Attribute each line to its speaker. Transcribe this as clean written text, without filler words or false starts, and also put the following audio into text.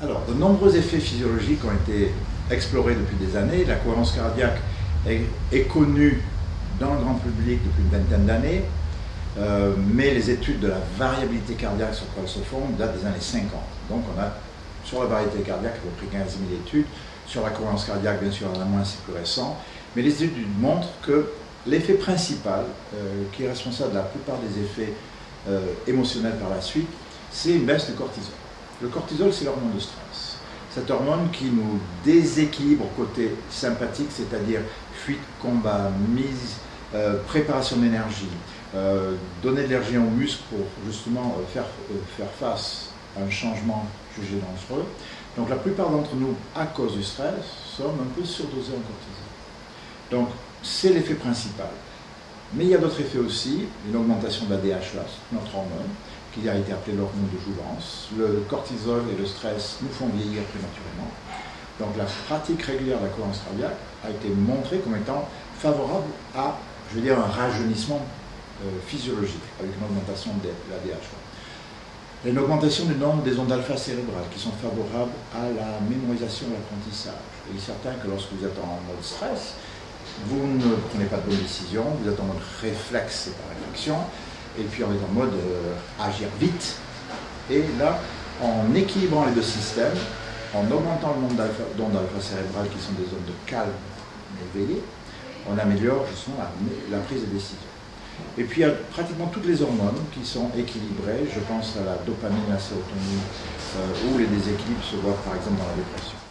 Speaker 1: Alors, de nombreux effets physiologiques ont été explorés depuis des années. La cohérence cardiaque est connue dans le grand public depuis une vingtaine d'années, mais les études de la variabilité cardiaque sur quoi elles se fondent datent des années 50. Donc on a, sur la variabilité cardiaque, à peu près 15 000 études. Sur la cohérence cardiaque, bien sûr, il y en a moins, c'est plus récent. Mais les études montrent que l'effet principal, qui est responsable de la plupart des effets émotionnels par la suite, c'est une baisse de cortisol. Le cortisol, c'est l'hormone de stress. Cette hormone qui nous déséquilibre au côté sympathique, c'est-à-dire fuite, combat, mise, préparation d'énergie, donner de l'énergie aux muscles pour justement faire face à un changement jugé dangereux. Donc la plupart d'entre nous, à cause du stress, sommes un peu surdosés en cortisol. Donc c'est l'effet principal. Mais il y a d'autres effets aussi, une augmentation de la DHEA, notre hormone, qui a été appelée l'hormone de jouvence. Le cortisol et le stress nous font vieillir prématurément. Donc la pratique régulière de la cohérence cardiaque a été montrée comme étant favorable à, je veux dire, un rajeunissement physiologique, avec une augmentation de la DHEA. Une augmentation du nombre des ondes alpha cérébrales qui sont favorables à la mémorisation et l'apprentissage. Il est certain que lorsque vous êtes en mode stress, vous ne prenez pas de bonnes décisions, vous êtes en mode réflexe et par réflexion, et puis on est en mode agir vite. Et là, en équilibrant les deux systèmes, en augmentant le nombre d'ondes alpha cérébrales qui sont des zones de calme éveillé, on améliore justement la prise de décision. Et puis il y a pratiquement toutes les hormones qui sont équilibrées. Je pense à la dopamine, la sérotonine, où les déséquilibres se voient par exemple dans la dépression.